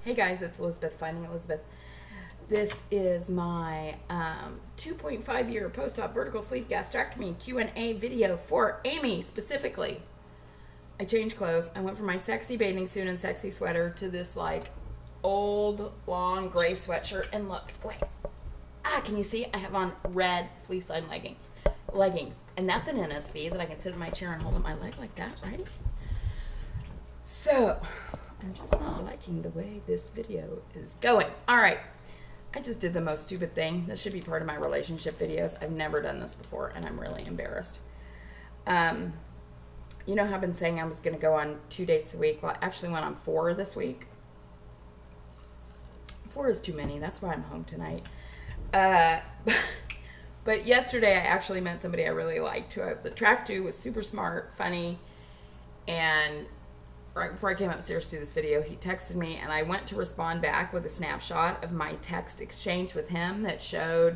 Hey guys, it's Elizabeth, Finding Elizabeth. This is my 2.5 year post-op vertical sleeve gastrectomy Q&A video for Amy specifically. I changed clothes. I went from my sexy bathing suit and sexy sweater to this like old long gray sweatshirt. And look, wait, can you see? I have on red fleece lined leggings. And that's an NSV that I can sit in my chair and hold up my leg like that, right? So I'm just not liking the way this video is going. All right. I just did the most stupid thing. This should be part of my relationship videos. I've never done this before, and I'm really embarrassed. You know how I've been saying I was going to go on 2 dates a week? Well, I actually went on 4 this week. 4 is too many. That's why I'm home tonight. But yesterday I actually met somebody I really liked, who I was attracted to, was super smart, funny, and right before I came upstairs to do this video, he texted me, and I went to respond back with a snapshot of my text exchange with him that showed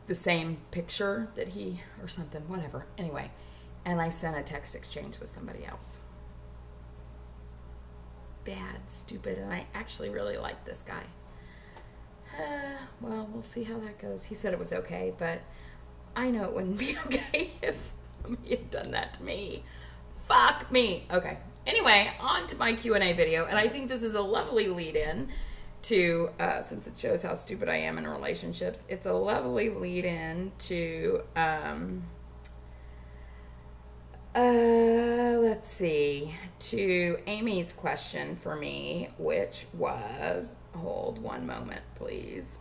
the same picture that he, or something, whatever. Anyway, and I sent a text exchange with somebody else. Bad, stupid, and I actually really like this guy. Well, we'll see how that goes. He said it was okay, but I know it wouldn't be okay if somebody had done that to me. Fuck me. Okay. Anyway, on to my Q&A video, and I think this is a lovely lead-in to, since it shows how stupid I am in relationships, it's a lovely lead-in to, let's see, to Amy's question for me, which was, hold one moment, please.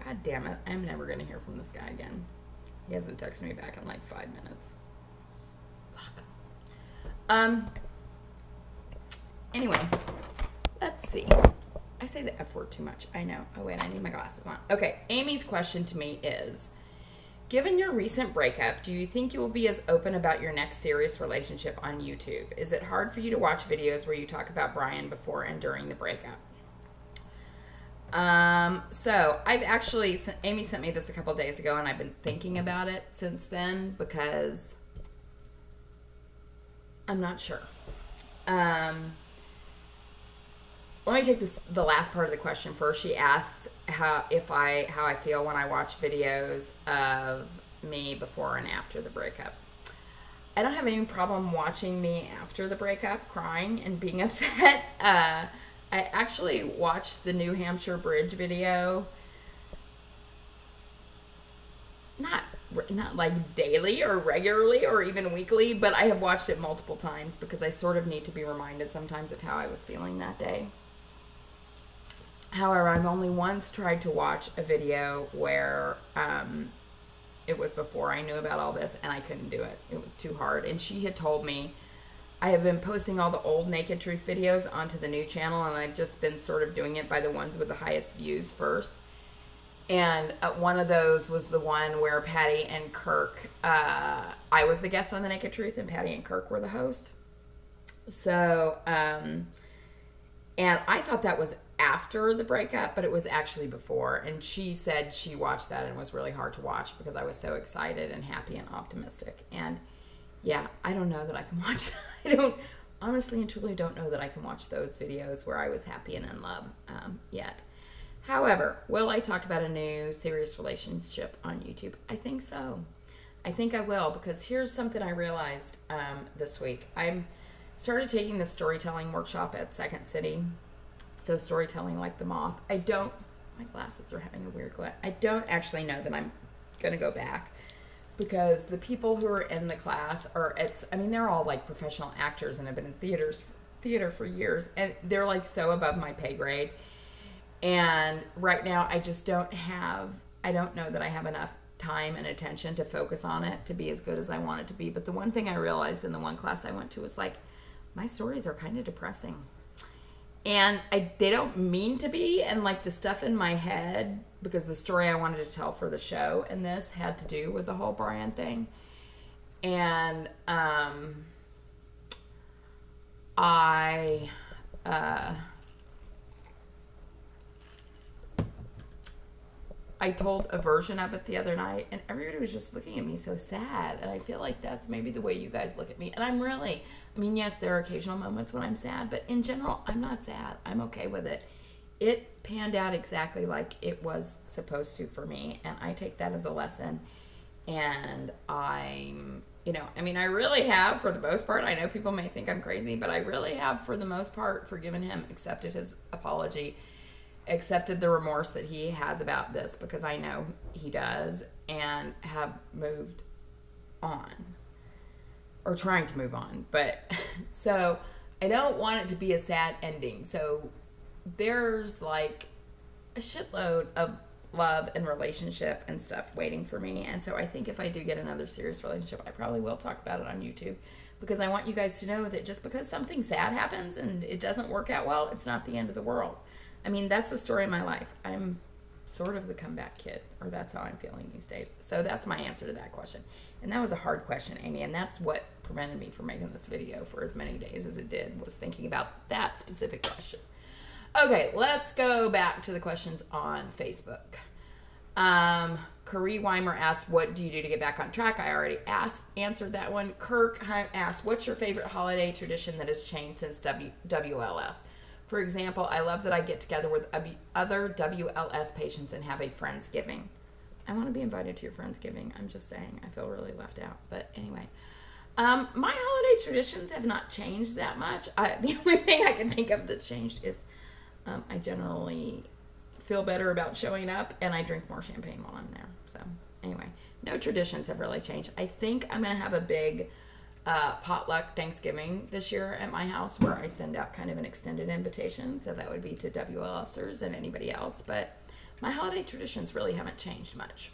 God damn it, I'm never going to hear from this guy again. He hasn't texted me back in like 5 minutes. Fuck. Anyway, let's see. I say the F word too much. I know. Oh, wait, I need my glasses on. Okay, Amy's question to me is, given your recent breakup, do you think you will be as open about your next serious relationship on YouTube? Is it hard for you to watch videos where you talk about Brian before and during the breakup? So I've actually, Amy sent me this a couple days ago, and I've been thinking about it since then because I'm not sure. Let me take the last part of the question first. She asks how I feel when I watch videos of me before and after the breakup. I don't have any problem watching me after the breakup, crying and being upset. I actually watched the New Hampshire Bridge video, not like daily or regularly or even weekly, but I have watched it multiple times because I sort of need to be reminded sometimes of how I was feeling that day. However, I've only once tried to watch a video where it was before I knew about all this, and I couldn't do it. It was too hard. And she had told me, I have been posting all the old Naked Truth videos onto the new channel, and I've just been sort of doing it by the ones with the highest views first. And one of those was the one where Patty and Kirk, I was the guest on the Naked Truth, and Patty and Kirk were the host. So, and I thought that was after the breakup, but it was actually before. And she said she watched that and it was really hard to watch because I was so excited and happy and optimistic. And yeah, I don't know that I can watch that. I don't, honestly and truly don't know that I can watch those videos where I was happy and in love yet. However, will I talk about a new serious relationship on YouTube? I think so. I think I will, because here's something I realized this week. I started taking the storytelling workshop at Second City. So storytelling like the moth. My glasses are having a weird glare. I don't actually know that I'm going to go back because the people who are in the class they're all like professional actors and have been in theater for years. And they're like so above my pay grade. And right now I don't know that I have enough time and attention to focus on it to be as good as I want it to be. But the one thing I realized in the one class I went to was like, my stories are kind of depressing. And they don't mean to be, and like the stuff in my head, because the story I wanted to tell for the show and this had to do with the whole Brian thing. And I told a version of it the other night, and everybody was just looking at me so sad. And I feel like that's maybe the way you guys look at me. And I'm really, I mean, yes, there are occasional moments when I'm sad, but in general, I'm not sad. I'm okay with it. It panned out exactly like it was supposed to for me, and I take that as a lesson. And I'm, you know, I mean, I really have, for the most part, I know people may think I'm crazy, but I really have, for the most part, forgiven him, accepted his apology, accepted the remorse that he has about this, because I know he does, and have moved on, or trying to move on. But so I don't want it to be a sad ending. So there's like a shitload of love and relationship and stuff waiting for me. And so I think if I do get another serious relationship, I probably will talk about it on YouTube, because I want you guys to know that just because something sad happens and it doesn't work out well, it's not the end of the world. I mean, that's the story of my life. I'm sort of the comeback kid, or that's how I'm feeling these days. So that's my answer to that question. And that was a hard question, Amy, and that's what prevented me from making this video for as many days as it did, was thinking about that specific question. Okay, let's go back to the questions on Facebook. Carrie Weimer asked, what do you do to get back on track? I already answered that one. Kirk Hunt asked, what's your favorite holiday tradition that has changed since WLS? For example, I love that I get together with other WLS patients and have a Friendsgiving. I want to be invited to your Friendsgiving. I'm just saying. I feel really left out. But anyway. My holiday traditions have not changed that much. The only thing I can think of that's changed is I generally feel better about showing up, and I drink more champagne while I'm there. So anyway, no traditions have really changed. I think I'm going to have a big potluck Thanksgiving this year at my house, where I send out kind of an extended invitation. So that would be to WLSers and anybody else. But my holiday traditions really haven't changed much.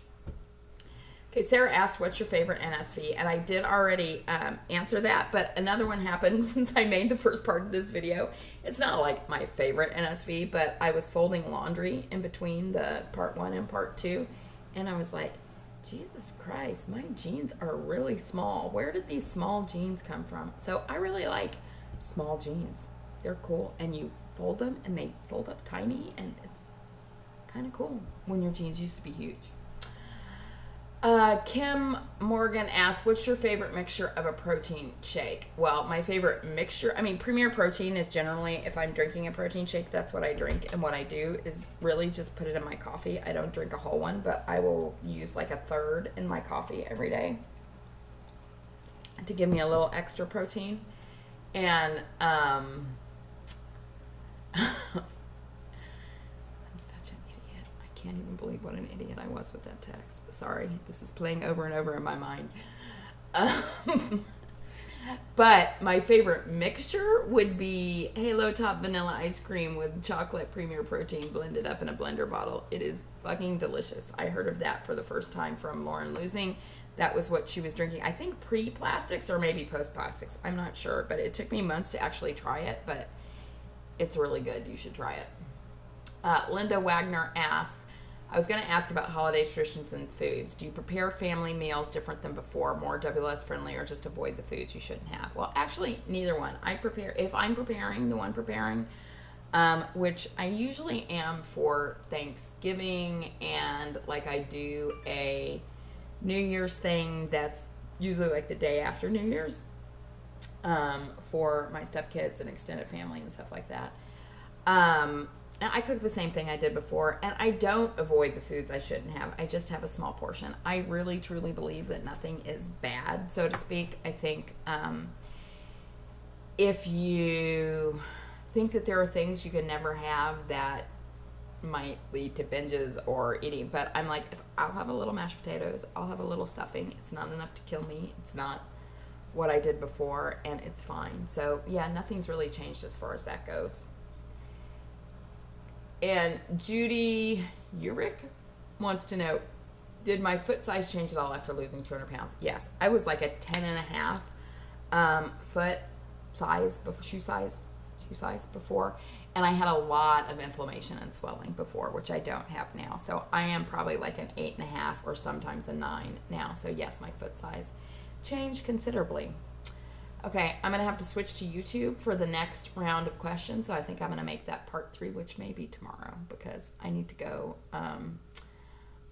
Okay, Sarah asked, what's your favorite NSV? And I did already answer that, but another one happened since I made the first part of this video. It's not like my favorite NSV, but I was folding laundry in between the part 1 and part 2, and I was like, Jesus Christ, my jeans are really small. Where did these small jeans come from? So I really like small jeans. They're cool, and you fold them, and they fold up tiny, and it's kind of cool when your jeans used to be huge. Kim Morgan asked, what's your favorite mixture of a protein shake? Well, my favorite mixture, I mean, Premier Protein is generally, if I'm drinking a protein shake, that's what I drink. And what I do is really just put it in my coffee. I don't drink a whole one, but I will use like a third in my coffee every day to give me a little extra protein. And, I can't even believe what an idiot I was with that text. Sorry, this is playing over and over in my mind. But my favorite mixture would be Halo Top Vanilla Ice Cream with chocolate Premier Protein blended up in a blender bottle. It is fucking delicious. I heard of that for the first time from Lauren Losing. That was what she was drinking. I think pre-plastics or maybe post-plastics. I'm not sure, but it took me months to actually try it, but it's really good. You should try it. Linda Wagner asks, I was going to ask about holiday traditions and foods. Do you prepare family meals different than before, more WLS friendly, or just avoid the foods you shouldn't have? Well, actually, neither one. I prepare, if I'm preparing, the one preparing, which I usually am for Thanksgiving, and like I do a New Year's thing that's usually like the day after New Year's, for my stepkids and extended family and stuff like that. And I cook the same thing I did before, and I don't avoid the foods I shouldn't have. I just have a small portion. I really, truly believe that nothing is bad, so to speak. I think if you think that there are things you can never have that might lead to binges or eating, but I'm like, if I'll have a little mashed potatoes, I'll have a little stuffing. It's not enough to kill me. It's not what I did before, and it's fine. So, yeah, nothing's really changed as far as that goes. And Judy Urick wants to know, did my foot size change at all after losing 200 pounds? Yes. I was like a 10.5 foot size, shoe size before. And I had a lot of inflammation and swelling before, which I don't have now. So I am probably like an 8.5 or sometimes a 9 now. So yes, my foot size changed considerably. Okay, I'm going to have to switch to YouTube for the next round of questions, so I think I'm going to make that part 3, which may be tomorrow, because I need to go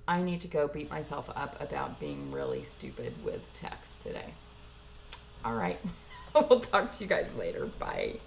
I need to go beat myself up about being really stupid with text today. All right. We'll talk to you guys later. Bye.